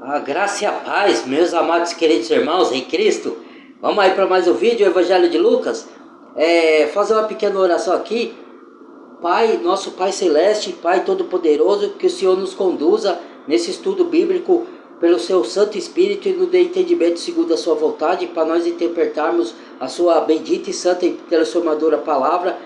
A graça e a paz, meus amados queridos irmãos em Cristo. Vamos aí para mais um vídeo, o Evangelho de Lucas. Fazer uma pequena oração aqui. Pai, nosso Pai Celeste, Pai Todo-Poderoso, que o Senhor nos conduza nesse estudo bíblico pelo seu Santo Espírito e nos dê entendimento segundo a sua vontade, para nós interpretarmos a sua bendita e santa e transformadora palavra,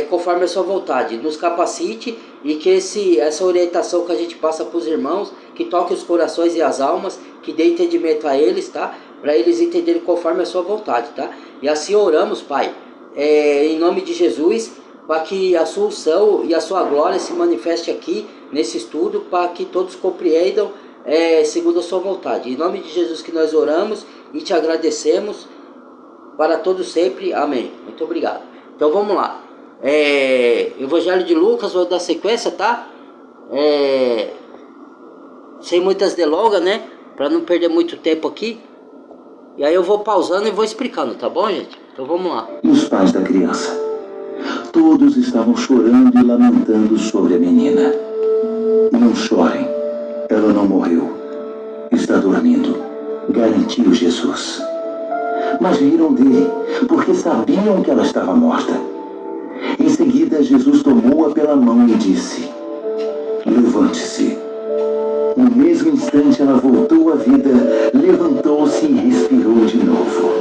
conforme a sua vontade. Nos capacite e que essa orientação que a gente passa para os irmãos, que toque os corações e as almas, que dê entendimento a eles, tá? Para eles entenderem conforme a sua vontade, tá? E assim oramos, Pai, em nome de Jesus, para que a sua unção e a sua glória se manifeste aqui nesse estudo, para que todos compreendam segundo a sua vontade. Em nome de Jesus que nós oramos e te agradecemos para todos sempre. Amém. Muito obrigado. Então vamos lá. Evangelho de Lucas, vou dar sequência, tá? Sem muitas delongas, né? Para não perder muito tempo aqui. E aí eu vou pausando e vou explicando, tá bom, gente? Então vamos lá. E os pais da criança? Todos estavam chorando e lamentando sobre a menina. Não chorem, ela não morreu. Está dormindo, garantiu Jesus. Mas riram dele, porque sabiam que ela estava morta. Em seguida, Jesus tomou-a pela mão e disse: levante-se. No mesmo instante, ela voltou à vida, levantou-se e respirou de novo.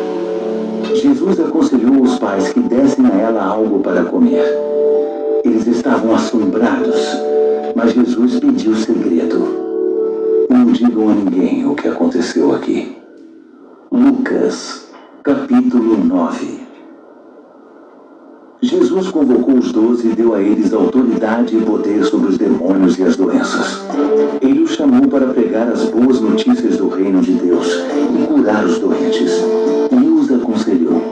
Jesus aconselhou os pais que dessem a ela algo para comer. Eles estavam assombrados, mas Jesus pediu segredo. Não digam a ninguém o que aconteceu aqui. Lucas, capítulo 9. Jesus convocou os 12 e deu a eles autoridade e poder sobre os demônios e as doenças. Ele os chamou para pregar as boas notícias do reino de Deus e curar os doentes. E os aconselhou: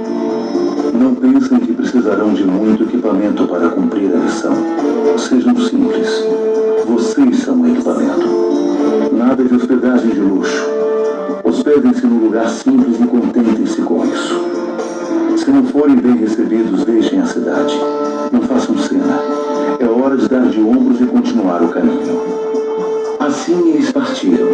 não pensem que precisarão de muito equipamento para cumprir a missão. Sejam simples. Vocês são o equipamento. Nada de hospedagem de luxo. Hospedem-se num lugar simples e contentem-se com isso. Se não forem bem recebidos, deixem a cidade. Não façam cena. É hora de dar de ombros e continuar o caminho. Assim eles partiram.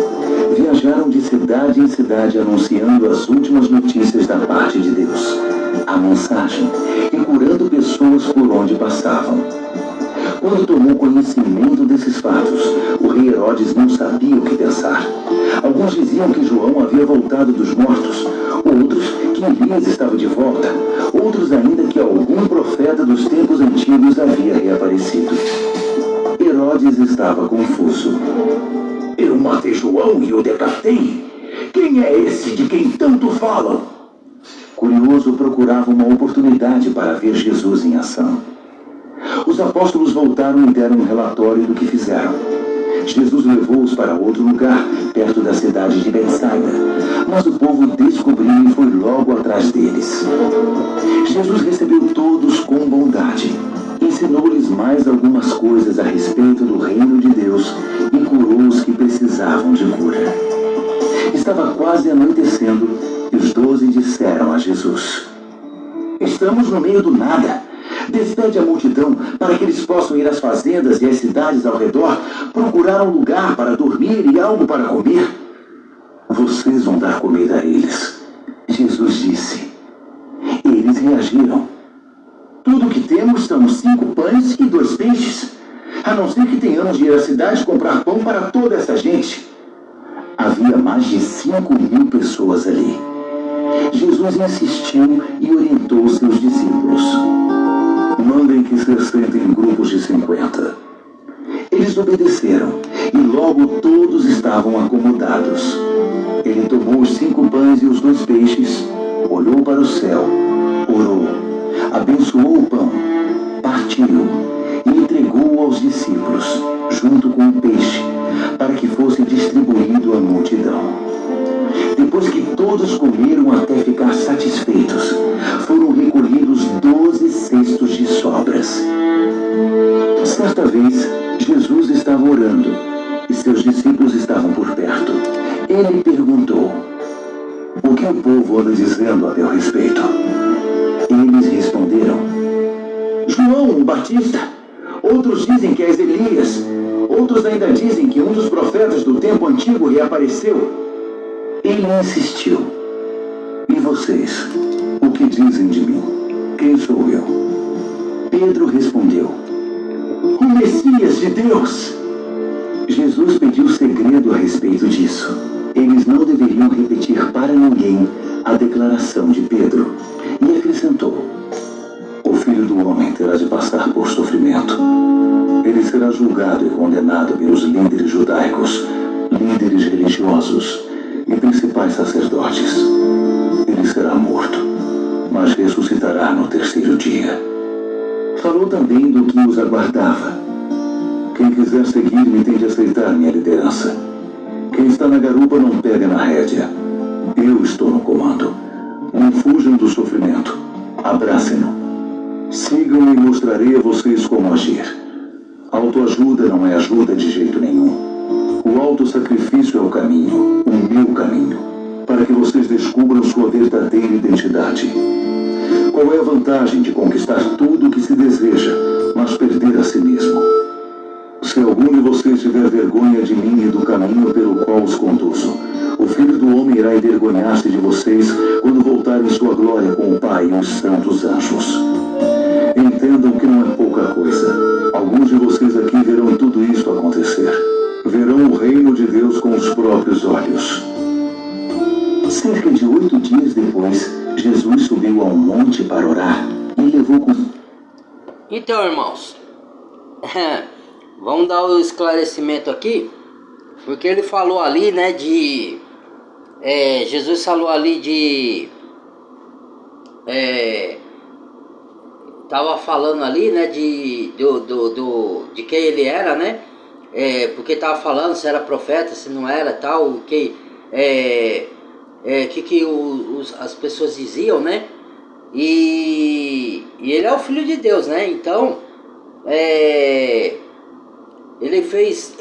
Viajaram de cidade em cidade anunciando as últimas notícias da parte de Deus, a mensagem, e curando pessoas por onde passavam. Quando tomou conhecimento desses fatos, o rei Herodes não sabia o que pensar. Alguns diziam que João havia voltado dos mortos, outros que Elias estava de volta, outros ainda que algum profeta dos tempos antigos havia reaparecido. Herodes estava confuso. Eu matei João e o decapitei? Quem é esse de quem tanto falam? Curioso, procurava uma oportunidade para ver Jesus em ação. Os apóstolos voltaram e deram um relatório do que fizeram. Jesus levou-os para outro lugar, perto da cidade de Betsaida, mas o povo descobriu e foi logo atrás deles. Jesus recebeu todos com bondade, ensinou-lhes mais algumas coisas a respeito do reino de Deus e curou os que precisavam de cura. Estava quase anoitecendo e os 12 disseram a Jesus: estamos no meio do nada. Despede a multidão para que eles possam ir às fazendas e às cidades ao redor, procurar um lugar para dormir e algo para comer. Vocês vão dar comida a eles, Jesus disse. Eles reagiram. Tudo o que temos são 5 pães e 2 peixes, a não ser que tenhamos de ir à cidade comprar pão para toda essa gente. Havia mais de 5.000 pessoas ali. Jesus insistiu e orientou seus discípulos: mandem que se assentem em grupos de 50. Eles obedeceram e logo todos estavam acomodados. Ele tomou os 5 pães e os 2 peixes, olhou para o céu, orou, abençoou o pão, partiu e entregou aos discípulos, junto com o peixe, para que fosse distribuído à multidão. Depois que todos comeram até ficar satisfeitos, foram recolhidos 12 cestos de sobras. Certa vez, Jesus estava orando e seus discípulos estavam por perto. Ele perguntou: o que o povo anda dizendo a meu respeito? Eles responderam: João o Batista. Outros dizem que és Elias, Outros ainda dizem que um dos profetas do tempo antigo reapareceu. Ele insistiu. E vocês? O que dizem de mim? Quem sou eu? Pedro respondeu: o Messias de Deus. Jesus pediu segredo a respeito disso. Eles não deveriam repetir para ninguém a declaração de Pedro. E acrescentou: o Filho do Homem terá de passar por sofrimento. Ele será julgado e condenado pelos líderes judaicos, líderes religiosos e principais sacerdotes. Ele será morto, mas ressuscitará no terceiro dia. Falou também do que os aguardava. Quem quiser seguir-me tem de aceitar minha liderança. Quem está na garupa não pega na rédea. Eu estou no comando. Não fujam do sofrimento. Abracem-no. Sigam e mostrarei a vocês como agir. Autoajuda não é ajuda de jeito nenhum. O autossacrifício é o caminho, o meu caminho, para que vocês descubram sua verdadeira identidade. Qual é a vantagem de conquistar tudo o que se deseja, mas perder a si mesmo? Se algum de vocês tiver vergonha de mim e do caminho pelo qual os conduzo, o Filho do Homem irá envergonhar-se de vocês quando voltar em sua glória com o Pai e os santos anjos. Entendam que não é pouca coisa. Alguns de vocês aqui verão tudo isso acontecer. Verão o reino de Deus com os próprios olhos. Cerca de 8 dias depois, Jesus subiu a um monte para orar e levou com... Então, irmãos, vamos dar o esclarecimento aqui, porque ele falou ali, né, Jesus falou ali tava falando ali, né, de quem ele era, né, porque tava falando se era profeta, se não era, tal, as pessoas diziam, né, e ele é o Filho de Deus, né, então, ele fez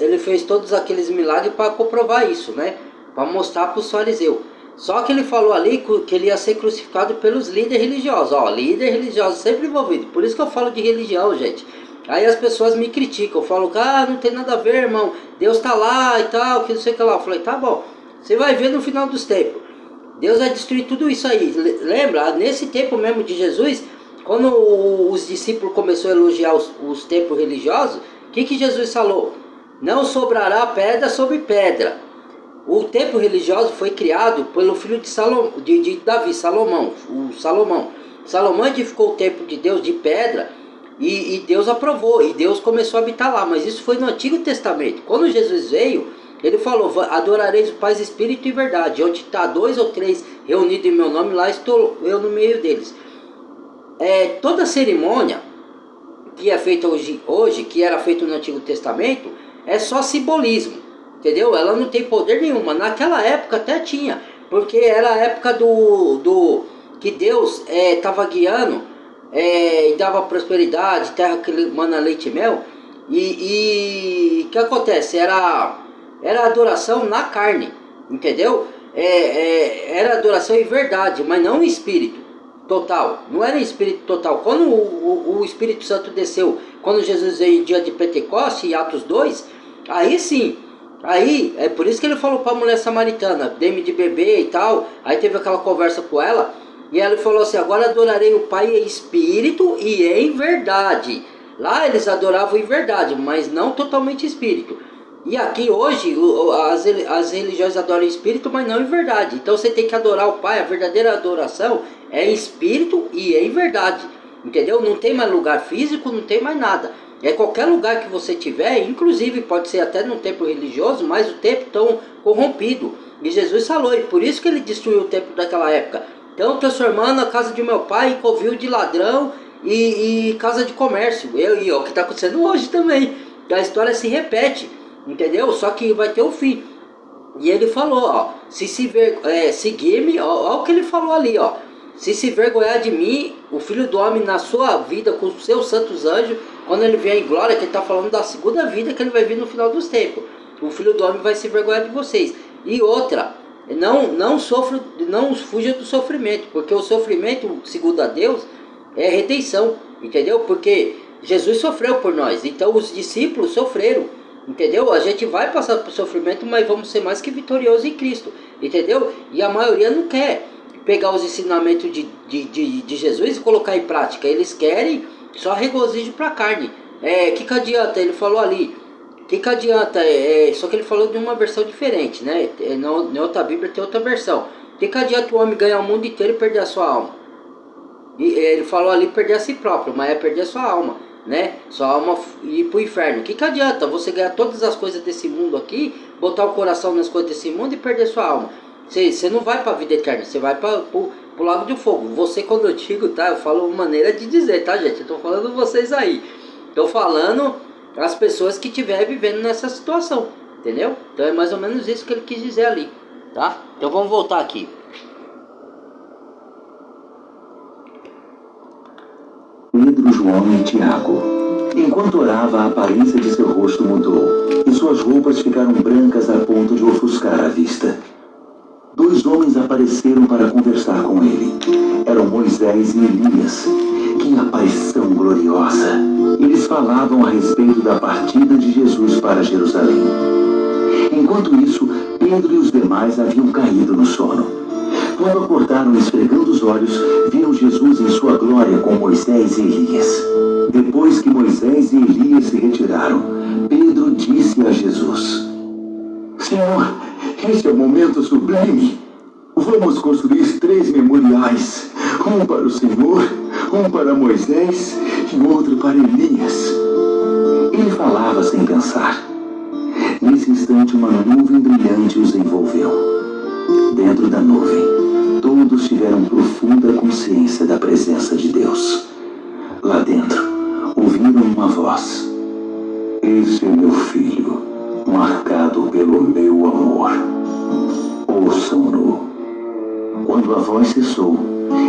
todos aqueles milagres para comprovar isso, né, para mostrar para os fariseus. Só que ele falou ali que ele ia ser crucificado pelos líderes religiosos. Ó, líder religioso sempre envolvido. Por isso que eu falo de religião, gente. Aí as pessoas me criticam. Eu falo, não tem nada a ver, irmão. Deus tá lá e tal, que não sei o que lá. Eu falei, tá bom. Você vai ver no final dos tempos. Deus vai destruir tudo isso aí. Lembra, nesse tempo mesmo de Jesus, quando os discípulos começaram a elogiar os templos religiosos, o que Jesus falou? Não sobrará pedra sobre pedra. O templo religioso foi criado pelo filho de Davi, Salomão. Salomão edificou o templo de Deus de pedra e Deus aprovou. E Deus começou a habitar lá. Mas isso foi no Antigo Testamento. Quando Jesus veio, ele falou, adorareis o Pai, Espírito e verdade. Onde está 2 ou 3 reunidos em meu nome, lá estou eu no meio deles. Toda cerimônia que é feita hoje, que era feita no Antigo Testamento, é só simbolismo. Entendeu? Ela não tem poder nenhuma. Naquela época até tinha, porque era a época que Deus estava guiando e dava prosperidade, terra que mana leite e mel. E o que acontece? Era adoração na carne, entendeu? Era adoração em verdade, mas não em espírito total. Não era em espírito total. Quando o Espírito Santo desceu, quando Jesus veio em dia de Pentecostes, em Atos 2, aí sim. Aí, é por isso que ele falou para a mulher samaritana, dê-me de beber e tal. Aí teve aquela conversa com ela, e ela falou assim, agora adorarei o Pai em espírito e em verdade. Lá eles adoravam em verdade, mas não totalmente em espírito. E aqui hoje, as religiões adoram em espírito, mas não em verdade. Então você tem que adorar o Pai, a verdadeira adoração é em espírito e em verdade. Entendeu? Não tem mais lugar físico, não tem mais nada. Qualquer lugar que você tiver, inclusive pode ser até num templo religioso, mas o templo tão corrompido. E Jesus falou, e por isso que ele destruiu o templo daquela época. Então transformando a casa de meu pai em covil de ladrão e casa de comércio. E o que está acontecendo hoje também. A história se repete, entendeu? Só que vai ter um fim. E ele falou, ó, seguir-me, ó o que ele falou ali, ó. Se vergonhar de mim, o Filho do Homem na sua vida com os seus santos anjos, quando ele vier em glória, que ele está falando da segunda vida que ele vai vir no final dos tempos. O Filho do Homem vai se vergonhar de vocês. E outra, não fuja do sofrimento, porque o sofrimento, segundo a Deus, é redenção, entendeu? Porque Jesus sofreu por nós, então os discípulos sofreram. Entendeu? A gente vai passar por sofrimento, mas vamos ser mais que vitoriosos em Cristo. Entendeu? E a maioria não quer pegar os ensinamentos de Jesus e colocar em prática. Eles querem só regozijo para a carne. Que adianta? Ele falou ali. Que adianta? Só que ele falou de uma versão diferente, né? Na outra Bíblia tem outra versão. Que adianta o homem ganhar o mundo inteiro e perder a sua alma? E ele falou ali perder a si próprio, mas é perder a sua alma, né? Sua alma ir pro inferno. Que adianta você ganhar todas as coisas desse mundo aqui, botar o coração nas coisas desse mundo e perder sua alma? Você não vai para a vida eterna, você vai para o lago de fogo. Você, quando eu digo, tá? Eu falo uma maneira de dizer, tá, gente? Eu tô falando vocês aí. Tô falando as pessoas que estiverem vivendo nessa situação, entendeu? Então é mais ou menos isso que ele quis dizer ali, tá? Então vamos voltar aqui. Pedro, João e Tiago. Enquanto orava, a aparência de seu rosto mudou, e suas roupas ficaram brancas a ponto de ofuscar a vista. 2 homens apareceram para conversar com ele. Eram Moisés e Elias. Que aparição gloriosa! Eles falavam a respeito da partida de Jesus para Jerusalém. Enquanto isso, Pedro e os demais haviam caído no sono. Quando acordaram esfregando os olhos, viram Jesus em sua glória com Moisés e Elias. Depois que Moisés e Elias se retiraram, Pedro disse a Jesus: Senhor, este é o momento sublime. Vamos construir 3 memoriais, um para o Senhor, um para Moisés e outro para Elias. Ele falava sem pensar. Nesse instante, uma nuvem brilhante os envolveu. Dentro da nuvem, todos tiveram profunda consciência da presença de Deus. Lá dentro, ouviram uma voz: Esse é meu filho, marcado pelo meu amor. Ouçam-no. Quando a voz cessou,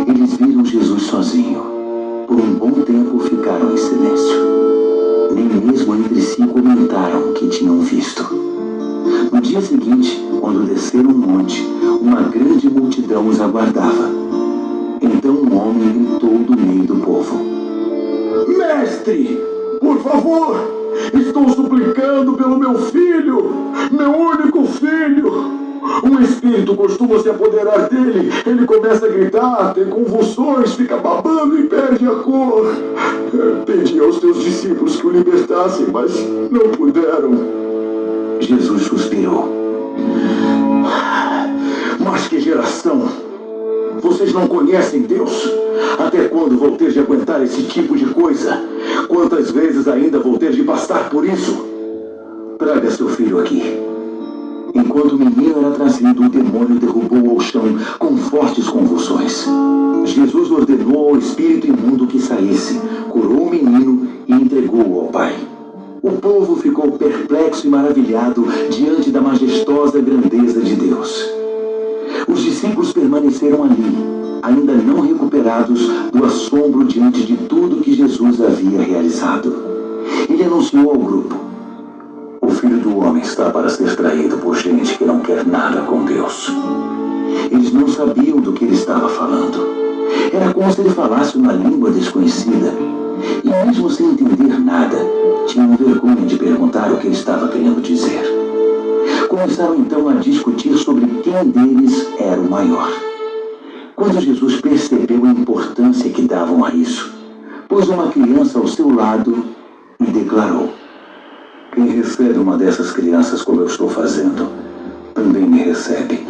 eles viram Jesus sozinho. Por um bom tempo ficaram em silêncio. Nem mesmo entre si comentaram o que tinham visto. No dia seguinte, quando desceram o monte, uma grande multidão os aguardava. Então um homem gritou do meio do povo: Mestre, por favor, estou suplicando pelo meu filho, meu único filho. Um espírito costuma se apoderar dele. Ele começa a gritar, tem convulsões, fica babando e perde a cor. Pedi aos teus discípulos que o libertassem, mas não puderam. Jesus suspirou. Mas que geração! Vocês não conhecem Deus? Até quando vou ter de aguentar esse tipo de coisa? Quantas vezes ainda vou ter de passar por isso? Traga seu filho aqui. Enquanto o menino era trazido, o demônio derrubou ao chão com fortes convulsões. Jesus ordenou ao espírito imundo que saísse, curou o menino e entregou-o ao Pai. O povo ficou perplexo e maravilhado diante da majestosa grandeza de Deus. Os discípulos permaneceram ali, ainda não recuperados do assombro diante de tudo que Jesus havia realizado. Ele anunciou ao grupo: O Filho do Homem está para ser traído por gente que não quer nada com Deus. Eles não sabiam do que ele estava falando. Era como se ele falasse uma língua desconhecida. E mesmo sem entender nada, tinham vergonha de perguntar o que ele estava querendo dizer. Começaram então a discutir sobre quem deles era o maior. Quando Jesus percebeu a importância que davam a isso, pôs uma criança ao seu lado e declarou: Quem recebe uma dessas crianças como eu estou fazendo, também me recebe.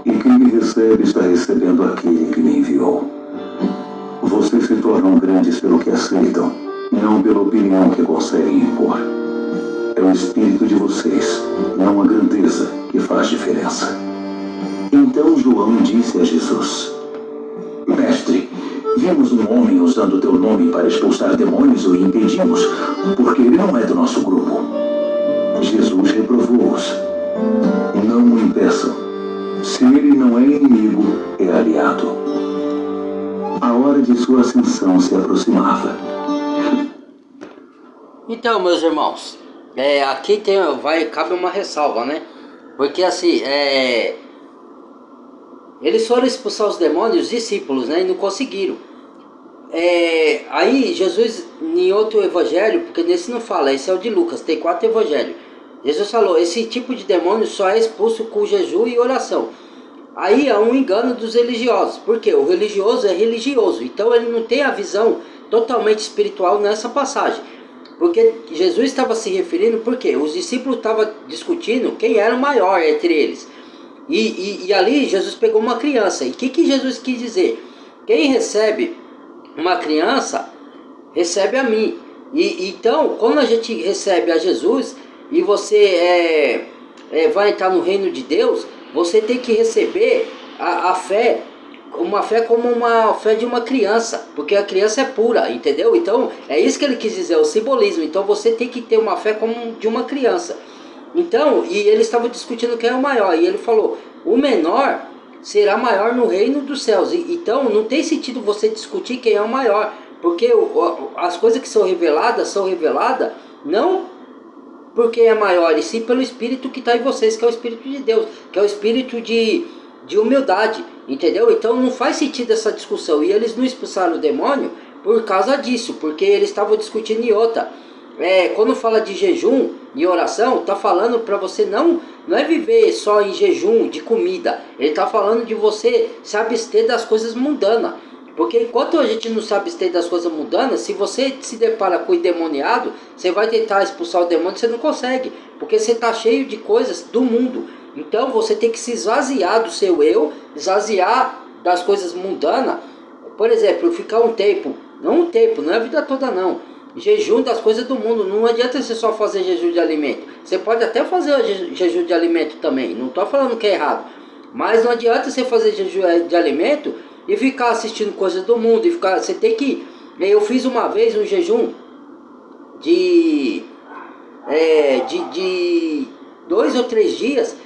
E quem me recebe está recebendo aquele que me enviou. Vocês se tornam grandes pelo que aceitam, não pela opinião que conseguem impor. É o espírito de vocês, não a grandeza, que faz diferença. Então João disse a Jesus: Mestre, vimos um homem usando teu nome para expulsar demônios e o impedimos, porque ele não é do nosso grupo. Jesus reprovou-os: Não o impeçam. Se ele não é inimigo, é aliado. A hora de sua ascensão se aproximava. Então, meus irmãos, aqui cabe uma ressalva, né? Porque assim, eles foram expulsar os demônios, os discípulos, né? E não conseguiram. Aí Jesus, em outro evangelho, porque nesse não fala, esse é o de Lucas, tem 4 evangelhos. Jesus falou, esse tipo de demônio só é expulso com jejum e oração. Aí é um engano dos religiosos, porque o religioso é religioso, então ele não tem a visão totalmente espiritual nessa passagem. Porque Jesus estava se referindo, porque os discípulos estavam discutindo quem era o maior entre eles. E ali Jesus pegou uma criança. E o que Jesus quis dizer? Quem recebe uma criança, recebe a mim. Então, quando a gente recebe a Jesus e você vai entrar no reino de Deus, você tem que receber a fé, uma fé como uma fé de uma criança, porque a criança é pura, entendeu? Então, é isso que ele quis dizer, o simbolismo. Então, você tem que ter uma fé como de uma criança. Então, e eles estavam discutindo quem é o maior, e ele falou, o menor será maior no reino dos céus. Então, não tem sentido você discutir quem é o maior, porque as coisas que são reveladas não por quem é maior, e sim pelo Espírito que está em vocês, que é o Espírito de Deus, que é o Espírito de humildade, entendeu? Então não faz sentido essa discussão, e eles não expulsaram o demônio por causa disso, porque eles estavam discutindo em outra. Quando fala de jejum e oração, está falando para você não é viver só em jejum de comida, ele está falando de você se abster das coisas mundanas. Porque enquanto a gente não se abster das coisas mundanas, se você se depara com o endemoniado, você vai tentar expulsar o demônio, você não consegue, porque você está cheio de coisas do mundo. Então você tem que se esvaziar do seu eu, esvaziar das coisas mundanas. Por exemplo, ficar não é a vida toda não. Jejum das coisas do mundo, não adianta você só fazer jejum de alimento. Você pode até fazer jejum de alimento também, não estou falando que é errado. Mas não adianta você fazer jejum de alimento e ficar assistindo coisas do mundo, você tem que... Eu fiz uma vez um jejum de 2 ou 3 dias,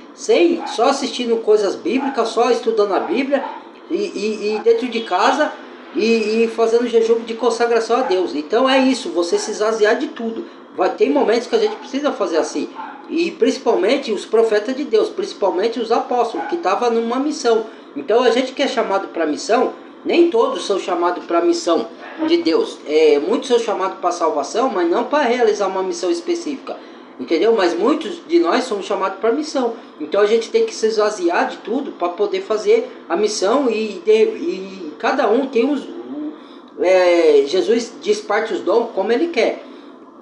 só assistindo coisas bíblicas, só estudando a Bíblia, e dentro de casa, e fazendo jejum de consagração a Deus. Então é isso, você se esvaziar de tudo. Vai ter momentos que a gente precisa fazer assim. E principalmente os profetas de Deus, principalmente os apóstolos, que estavam numa missão. Então a gente que é chamado para missão, nem todos são chamados para a missão de Deus. Muitos são chamados para salvação, mas não para realizar uma missão específica. Entendeu? Mas muitos de nós somos chamados para a missão. Então a gente tem que se esvaziar de tudo para poder fazer a missão. E cada um tem Jesus disparte os dons como ele quer.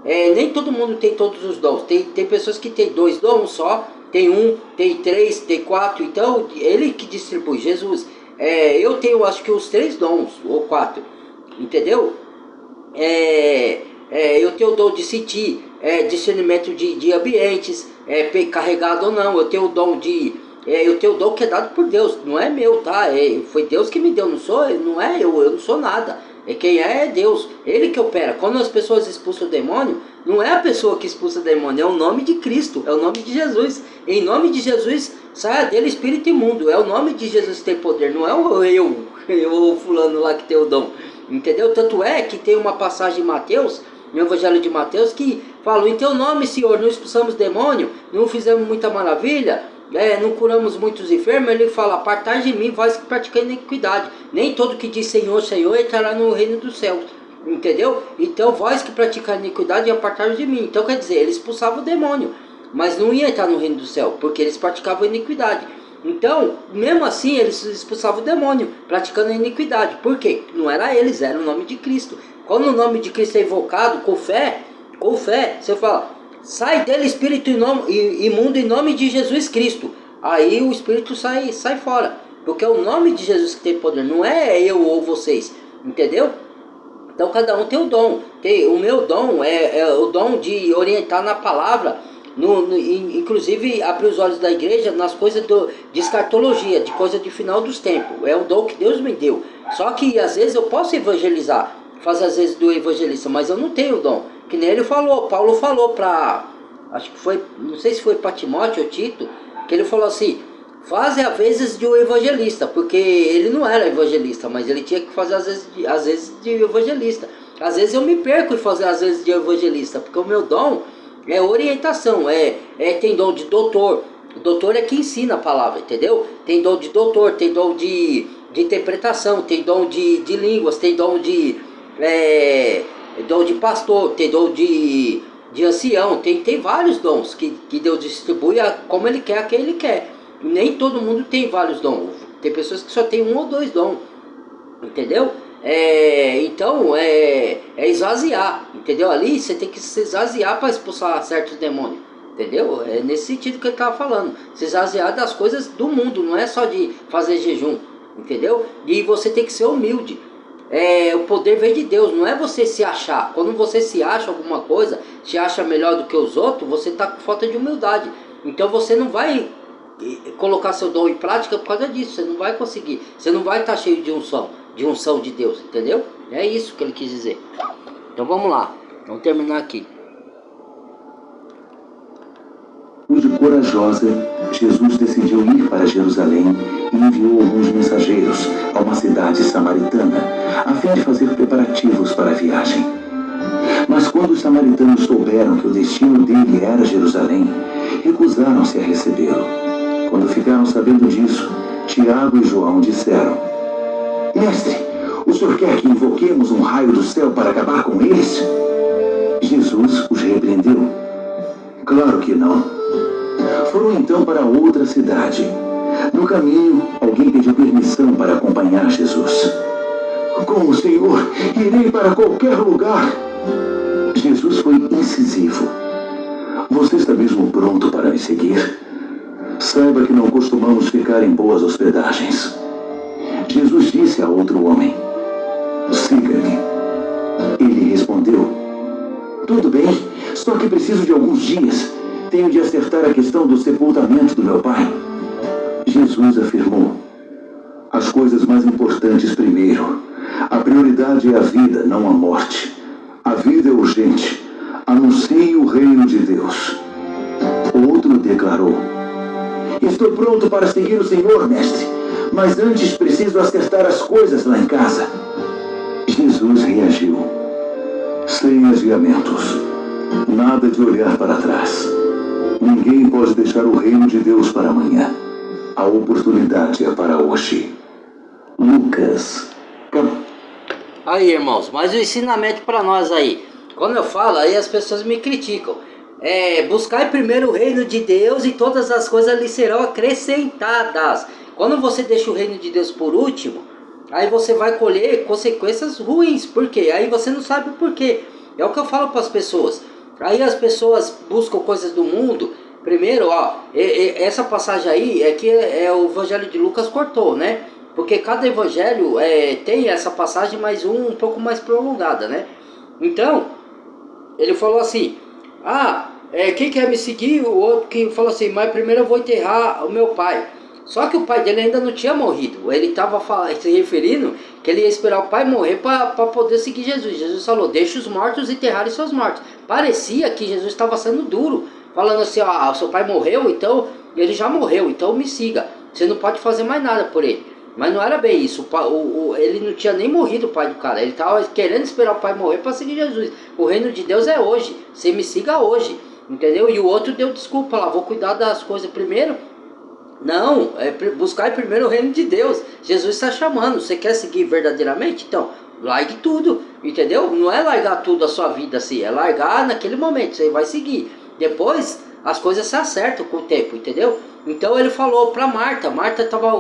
Nem todo mundo tem todos os dons. Tem pessoas que tem 2 dons só. Tem 1, tem 3, tem 4. Então ele que distribui, Jesus. Eu tenho acho que os 3 dons, ou 4. Entendeu? Eu tenho o dom de sentir, discernimento de ambientes, carregado ou não. Eu tenho o dom que é dado por Deus, não é meu, tá? Foi Deus que me deu, não é eu não sou nada. Quem é Deus, ele que opera. Quando as pessoas expulsam o demônio, não é a pessoa que expulsa o demônio, é o nome de Cristo, é o nome de Jesus. Em nome de Jesus, saia dele espírito imundo. É o nome de Jesus que tem poder, não é o fulano lá que tem o dom. Entendeu? Tanto é que tem uma passagem em Mateus, no Evangelho de Mateus, que fala, em teu nome, Senhor, não expulsamos demônio, não fizemos muita maravilha, não curamos muitos enfermos. Ele fala, apartai de mim, vós que praticais iniquidade. Nem todo que diz Senhor, Senhor, entrará no reino dos céus. Entendeu? Então vós que praticais iniquidade, apartai de mim. Então quer dizer, ele expulsava o demônio, mas não ia entrar no reino do céu, porque eles praticavam iniquidade. Então, mesmo assim, eles expulsavam o demônio, praticando a iniquidade. Por quê? Não era eles, era o nome de Cristo. Quando o nome de Cristo é invocado com fé, você fala, sai dele espírito imundo em nome de Jesus Cristo. Aí o espírito sai fora, porque é o nome de Jesus que tem poder, não é eu ou vocês, entendeu? Então cada um tem o dom. O meu dom é o dom de orientar na palavra, inclusive abrir os olhos da igreja nas coisas de escatologia, de coisa de final dos tempos. É o dom que Deus me deu. Só que às vezes eu posso evangelizar, fazer às vezes do evangelista, mas eu não tenho o dom. Que nem Paulo falou para, acho que foi, não sei se foi para Timóteo ou Tito, que ele falou assim, faze às vezes de um evangelista, porque ele não era evangelista, mas ele tinha que fazer às vezes de evangelista. Às vezes eu me perco em fazer às vezes de evangelista, porque o meu dom é orientação, tem dom de doutor. O doutor é que ensina a palavra, entendeu? Tem dom de doutor, tem dom de interpretação, tem dom de línguas, tem dom de pastor, tem dom de de ancião, tem vários dons que Deus distribui como Ele quer, a quem Ele quer. Nem todo mundo tem vários dons, tem pessoas que só tem um ou dois dons, entendeu? Então é esvaziar, entendeu? Ali você tem que se esvaziar para expulsar certos demônios, entendeu? É nesse sentido que ele estava falando, se esvaziar das coisas do mundo, não é só de fazer jejum, entendeu? E você tem que ser humilde. O poder vem de Deus, não é você se achar. Quando você se acha alguma coisa, se acha melhor do que os outros, você está com falta de humildade. Então você não vai colocar seu dom em prática por causa disso, você não vai conseguir, você não vai estar cheio de unção de Deus, entendeu? É isso que ele quis dizer. Então vamos lá, vamos terminar aqui. De corajosa, Jesus decidiu ir para Jerusalém e enviou alguns mensageiros a uma cidade samaritana, a fim de fazer preparativos para a viagem. Mas quando os samaritanos souberam que o destino dele era Jerusalém, recusaram-se a recebê-lo. Quando ficaram sabendo disso, Tiago e João disseram: Mestre, o senhor quer que invoquemos um raio do céu para acabar com eles? Jesus os repreendeu: Claro que não. Foram então para outra cidade. No caminho, alguém pediu permissão para acompanhar Jesus. Com o Senhor, irei para qualquer lugar. Jesus foi incisivo. Você está mesmo pronto para me seguir? Saiba que não costumamos ficar em boas hospedagens. Jesus disse a outro homem: Siga-me. Ele respondeu: Tudo bem, só que preciso de alguns dias. Tenho de acertar a questão do sepultamento do meu pai. Jesus afirmou: As coisas mais importantes primeiro. A prioridade é a vida, não a morte. A vida é urgente. Anuncie o reino de Deus. Outro declarou: Estou pronto para seguir o Senhor, mestre, mas antes preciso acertar as coisas lá em casa. Jesus reagiu: Sem adiamentos. Nada de olhar para trás. Ninguém pode deixar o reino de Deus para amanhã. A oportunidade é para hoje. Lucas. Aí, irmãos, mais um ensinamento para nós aí. Quando eu falo, aí as pessoas me criticam. Buscar primeiro o reino de Deus e todas as coisas lhe serão acrescentadas. Quando você deixa o reino de Deus por último, aí você vai colher consequências ruins. Por quê? Aí você não sabe por quê. É o que eu falo para as pessoas. Aí as pessoas buscam coisas do mundo. Primeiro, essa passagem aí é que o Evangelho de Lucas cortou, né? Porque cada evangelho tem essa passagem, mas um pouco mais prolongada, né? Então, ele falou assim: quem quer me seguir? O outro que falou assim: mas primeiro eu vou enterrar o meu pai. Só que o pai dele ainda não tinha morrido. Ele estava se referindo que ele ia esperar o pai morrer para poder seguir Jesus. Jesus falou: deixa os mortos enterrarem seus mortos. Parecia que Jesus estava sendo duro, falando assim: seu pai morreu, então ele já morreu, então me siga. Você não pode fazer mais nada por ele. Mas não era bem isso. Ele não tinha nem morrido, o pai do cara. Ele estava querendo esperar o pai morrer para seguir Jesus. O reino de Deus é hoje. Você me siga hoje. Entendeu? E o outro deu desculpa lá: vou cuidar das coisas primeiro. Não, buscar primeiro o reino de Deus. Jesus está chamando. Você quer seguir verdadeiramente? Então, largue tudo. Entendeu? Não é largar tudo a sua vida assim. É largar naquele momento. Você vai seguir. Depois, as coisas se acertam com o tempo. Entendeu? Então ele falou para Marta. Marta estava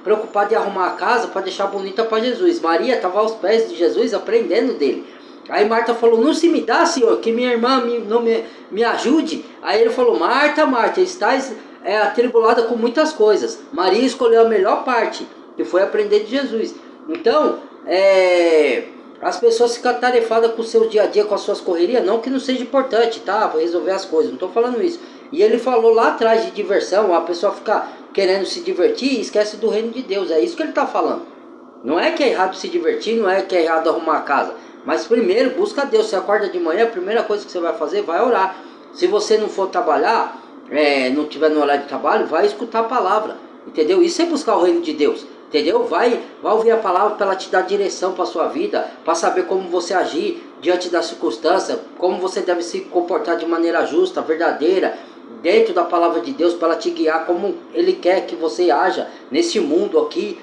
preocupada em arrumar a casa para deixar bonita para Jesus. Maria estava aos pés de Jesus aprendendo dele. Aí Marta falou: não se me dá, Senhor, que minha irmã não me ajude. Aí ele falou: Marta, Marta, estás atribulada com muitas coisas. Maria escolheu a melhor parte, que foi aprender de Jesus. Então, as pessoas ficam tarefadas com o seu dia a dia, com as suas correrias. Não que não seja importante, tá? Vou resolver as coisas, não estou falando isso. E ele falou lá atrás de diversão, a pessoa fica querendo se divertir e esquece do reino de Deus. É isso que ele está falando. Não é que é errado se divertir, não é que é errado arrumar a casa. Mas primeiro, busca Deus. Você acorda de manhã, a primeira coisa que você vai fazer, vai orar. Se você não for trabalhar, não tiver no horário de trabalho, vai escutar a palavra. Entendeu? Isso é buscar o reino de Deus. Entendeu? Vai ouvir a palavra para ela te dar direção para a sua vida, para saber como você agir diante da circunstância, como você deve se comportar de maneira justa, verdadeira, dentro da palavra de Deus, para ela te guiar como Ele quer que você haja nesse mundo aqui,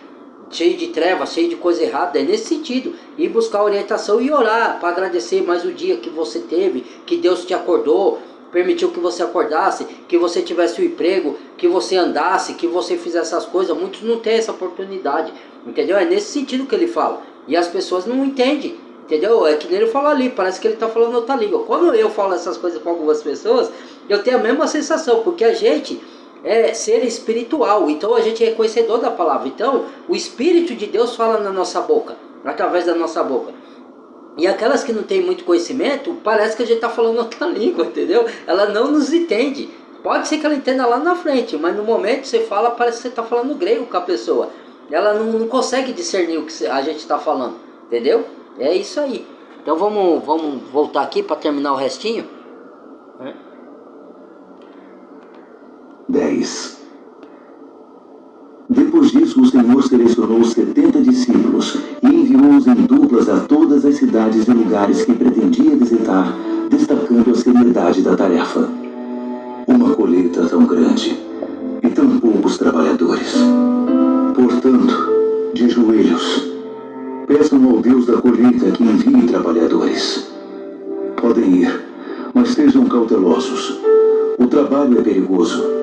cheio de trevas, cheio de coisa errada, é nesse sentido. Ir buscar orientação e orar para agradecer mais o dia que você teve, que Deus te acordou, permitiu que você acordasse, que você tivesse um emprego, que você andasse, que você fizesse essas coisas. Muitos não têm essa oportunidade, entendeu? É nesse sentido que ele fala. E as pessoas não entendem, entendeu? É que nem ele falou ali, parece que ele está falando outra língua. Quando eu falo essas coisas para algumas pessoas, eu tenho a mesma sensação, porque a gente é ser espiritual, então a gente é conhecedor da palavra. Então o Espírito de Deus fala na nossa boca, através da nossa boca. E aquelas que não têm muito conhecimento, parece que a gente está falando outra língua, entendeu? Ela não nos entende. Pode ser que ela entenda lá na frente, mas no momento que você fala, parece que você está falando grego com a pessoa. Ela não consegue discernir o que a gente está falando, entendeu? É isso aí. Então vamos voltar aqui para terminar o restinho. 10. Depois disso, o Senhor selecionou 70 discípulos e enviou-os em duplas a todas as cidades e lugares que pretendia visitar, destacando a seriedade da tarefa. Uma colheita tão grande e tão poucos trabalhadores. Portanto, de joelhos, peçam ao Deus da colheita que envie trabalhadores. Podem ir, mas sejam cautelosos. O trabalho é perigoso.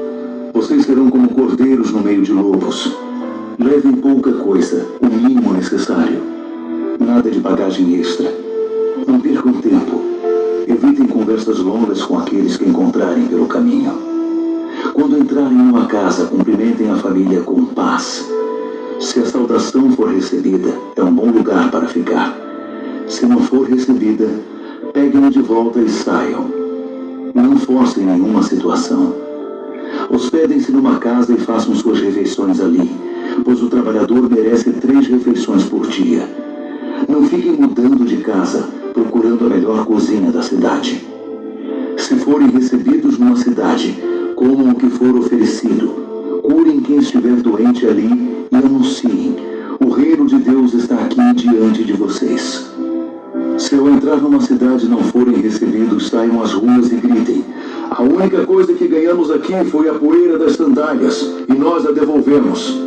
Vocês serão como cordeiros no meio de lobos. Levem pouca coisa, o mínimo necessário. Nada de bagagem extra. Não percam tempo. Evitem conversas longas com aqueles que encontrarem pelo caminho. Quando entrarem em uma casa, cumprimentem a família com paz. Se a saudação for recebida, é um bom lugar para ficar. Se não for recebida, peguem-no de volta e saiam. Não forcem nenhuma situação. Hospedem-se numa casa e façam suas refeições ali, pois o trabalhador merece 3 refeições por dia. Não fiquem mudando de casa, procurando a melhor cozinha da cidade. Se forem recebidos numa cidade, comam o que for oferecido. Curem quem estiver doente ali e anunciem: o reino de Deus está aqui diante de vocês. Se ao entrar numa cidade não forem recebidos, saiam às ruas e gritem: a única coisa que ganhamos aqui foi a poeira das sandálias, e nós a devolvemos.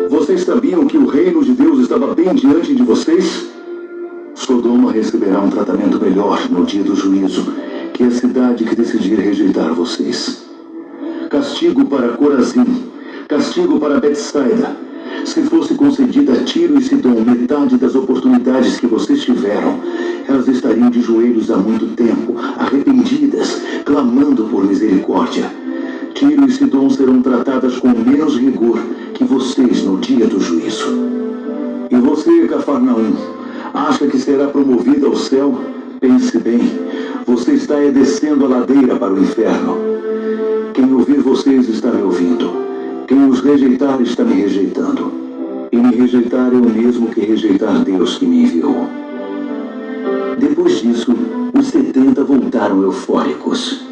Vocês sabiam que o reino de Deus estava bem diante de vocês? Sodoma receberá um tratamento melhor no dia do juízo, que é a cidade que decidir rejeitar vocês. Castigo para Corazim, castigo para Betsaida. Se fosse concedida a Tiro e Sidom metade das oportunidades que vocês tiveram, elas estariam de joelhos há muito tempo, arrependidas, clamando por misericórdia. Tiro e Sidom serão tratadas com menos rigor que vocês no dia do juízo. E você, Cafarnaum, acha que será promovida ao céu? Pense bem, você está descendo a ladeira para o inferno. Quem ouvir vocês está me ouvindo. Quem os rejeitar está me rejeitando. E me rejeitar é o mesmo que rejeitar Deus que me enviou. Depois disso, os 70 voltaram eufóricos.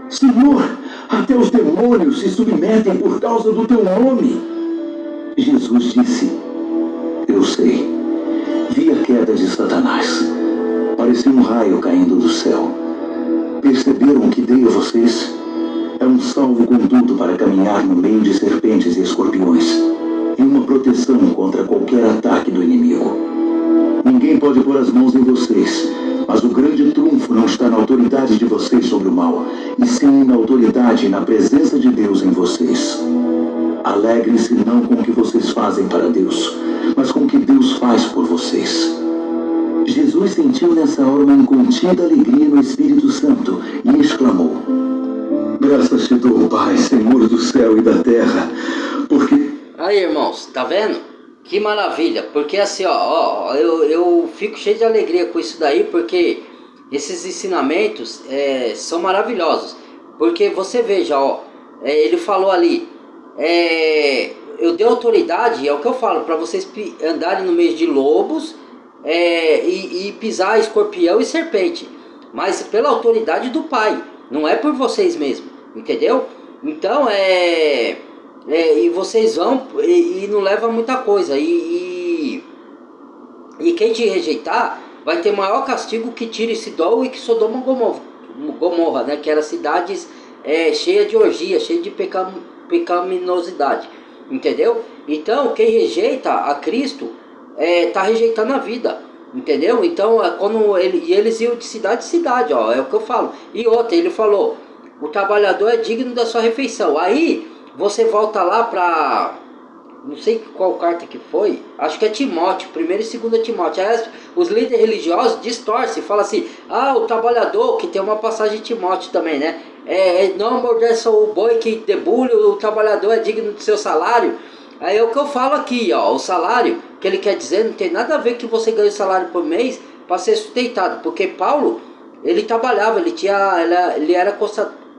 Senhor, até os demônios se submetem por causa do teu nome. Jesus disse: eu sei. Vi a queda de Satanás. Parecia um raio caindo do céu. Perceberam o que dei a vocês? É um salvo-conduto para caminhar no meio de serpentes e escorpiões, e uma proteção contra qualquer ataque do inimigo. Ninguém pode pôr as mãos em vocês, mas o grande trunfo não está na autoridade de vocês sobre o mal, e sim na autoridade e na presença de Deus em vocês. Alegrem-se não com o que vocês fazem para Deus, mas com o que Deus faz por vocês. Jesus sentiu nessa hora uma incontida alegria no Espírito Santo e exclamou: graças te dou, Pai, Senhor do céu e da terra, porque... Aí, irmãos, tá vendo? Que maravilha, porque assim, eu fico cheio de alegria com isso daí, porque esses ensinamentos são maravilhosos. Porque você veja, ele falou ali, eu dei autoridade, é o que eu falo, para vocês andarem no meio de lobos e pisar escorpião e serpente, mas pela autoridade do Pai, não é por vocês mesmos, entendeu? Então e vocês vão e não leva muita coisa, e quem te rejeitar vai ter maior castigo que Tiro e Sidom e que Sodoma e Gomorra, né? Que eram cidades cheias de orgia, cheias de pecaminosidade. entendeu? Então, quem rejeita a Cristo, tá rejeitando a vida, entendeu? Então, quando eles iam de cidade em cidade, ó, é o que eu falo. E outra, ele falou, o trabalhador é digno da sua refeição. Aí, você volta lá para... não sei qual carta que foi, acho que é Timóteo, 1ª e 2ª Timóteo. Aí os líderes religiosos distorcem, falam assim, o trabalhador, que tem uma passagem de Timóteo também, né? Não amordeça o boi que debulha, o trabalhador é digno do seu salário. Aí é o que eu falo aqui, ó, o salário, que ele quer dizer, não tem nada a ver que você ganhe salário por mês para ser sustentado, porque Paulo, ele trabalhava, ele era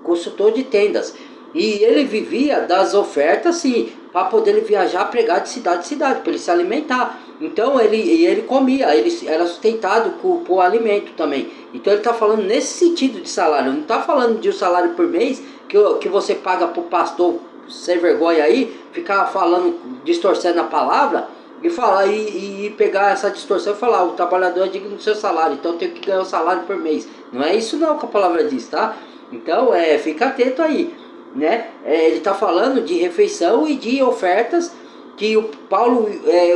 consultor de tendas, e ele vivia das ofertas, sim, para poder ele viajar, pregar de cidade em cidade, para ele se alimentar. Então ele comia, ele era sustentado por alimento também. Então ele está falando nesse sentido de salário, não está falando de um salário por mês que você paga para o pastor sem vergonha aí, ficar falando, distorcendo a palavra, e falar e pegar essa distorção e falar, o trabalhador é digno do seu salário, então tem que ganhar o salário por mês. Não é isso não que a palavra diz, tá? Então fica atento aí, né? Ele está falando de refeição e de ofertas que o Paulo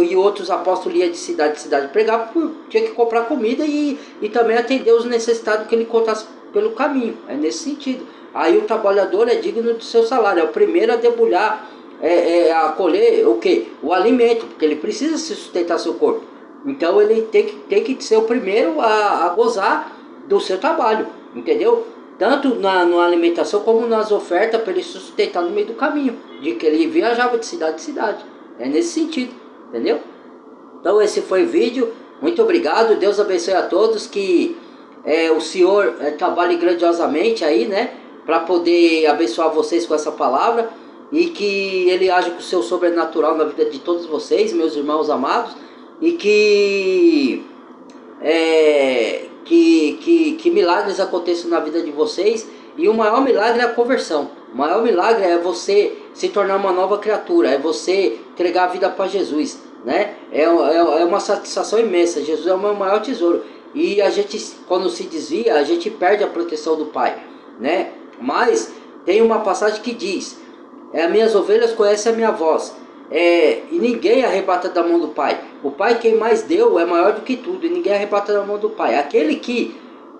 e outros apóstolos iam de cidade em cidade pregar, tinha que comprar comida e também atender os necessitados que ele encontrasse pelo caminho. É nesse sentido. Aí o trabalhador é digno do seu salário, é o primeiro a debulhar, a colher o quê? O alimento, porque ele precisa se sustentar seu corpo. Então ele tem que ser o primeiro a gozar do seu trabalho, entendeu? Tanto na alimentação como nas ofertas, para ele se sustentar no meio do caminho, de que ele viajava de cidade em cidade. É nesse sentido, entendeu? Então esse foi o vídeo, muito obrigado, Deus abençoe a todos, que o Senhor trabalhe grandiosamente aí, né? Para poder abençoar vocês com essa palavra, e que Ele haja com o seu sobrenatural na vida de todos vocês, meus irmãos amados, e que milagres aconteçam na vida de vocês. E o maior milagre é a conversão. O maior milagre é você se tornar uma nova criatura, é você entregar a vida para Jesus, né? É uma satisfação imensa. Jesus é o meu maior tesouro. E a gente, quando se desvia, a gente perde a proteção do Pai, né? Mas tem uma passagem que diz, minhas ovelhas conhecem a minha voz, e ninguém arrebata da mão do Pai. O Pai quem mais deu é maior do que tudo, e ninguém arrebata da mão do Pai. Aquele que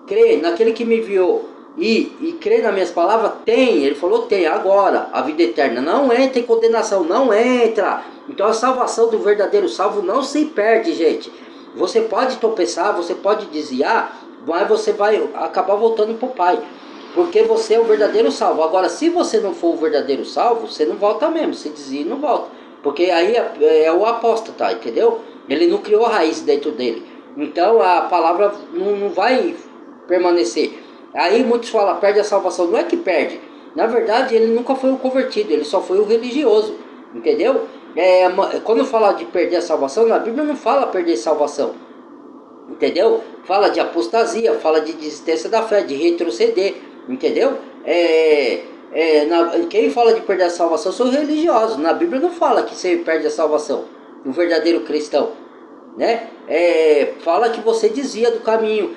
crê naquele que me enviou e crê nas minhas palavras, ele falou, tem agora a vida eterna, não entra em condenação, não entra. Então a salvação do verdadeiro salvo não se perde, gente. Você pode tropeçar, você pode desviar, mas você vai acabar voltando para o Pai, porque você é o verdadeiro salvo. Agora, se você não for o verdadeiro salvo, você não volta mesmo, você desvia e não volta, porque aí é o apóstata, tá, entendeu? Ele não criou raiz dentro dele, então a palavra não vai permanecer. Aí muitos falam, perde a salvação. Não é que perde, na verdade ele nunca foi o convertido, ele só foi o religioso, entendeu? Quando fala de perder a salvação, na Bíblia não fala perder salvação, entendeu? Fala de apostasia, fala de desistência da fé, de retroceder, entendeu? Quem fala de perder a salvação são os religiosos. Na Bíblia não fala que você perde a salvação, o verdadeiro cristão, né? Fala que você desvia do caminho,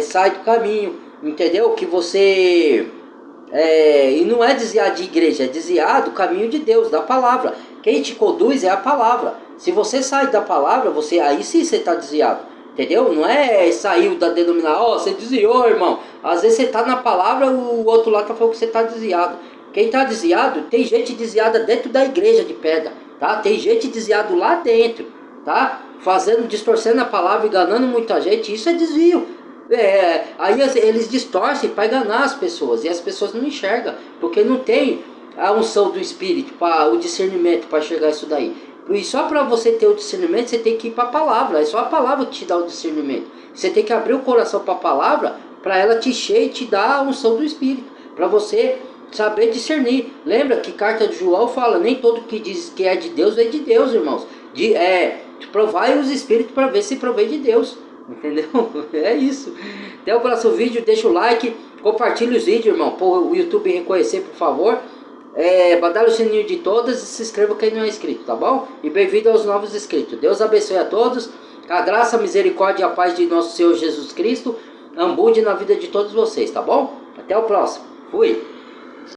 sai do caminho, entendeu? Que você... e não é desviar de igreja, é desviar do caminho de Deus, da palavra. Quem te conduz é a palavra. Se você sai da palavra, aí sim você está desviado, entendeu? Não é saiu da denominação, você desviou, irmão. Às vezes você está na palavra, o outro lá está falando que você está desviado. Quem está desviado, tem gente desviada dentro da igreja de pedra, tá? Tem gente desviado lá dentro, tá? Distorcendo a palavra, enganando muita gente, isso é desvio. Aí eles distorcem para enganar as pessoas, e as pessoas não enxergam, porque não tem a unção do Espírito, o discernimento para enxergar isso daí. E só para você ter o discernimento, você tem que ir para a palavra. É só a palavra que te dá o discernimento. Você tem que abrir o coração para a palavra, para ela te encher e te dar a unção do Espírito, para você saber discernir. Lembra que carta de João fala, nem todo que diz que é de Deus é de Deus, irmãos. Provai os Espíritos para ver se provém de Deus, entendeu? É isso. Até o próximo vídeo, deixa o like, compartilha os vídeos, irmão, para o YouTube reconhecer, por favor. Badale o sininho de todas e se inscreva quem não é inscrito, tá bom? E bem-vindo aos novos inscritos. Deus abençoe a todos. A graça, a misericórdia e a paz de nosso Senhor Jesus Cristo abunde na vida de todos vocês, tá bom? Até o próximo. Fui!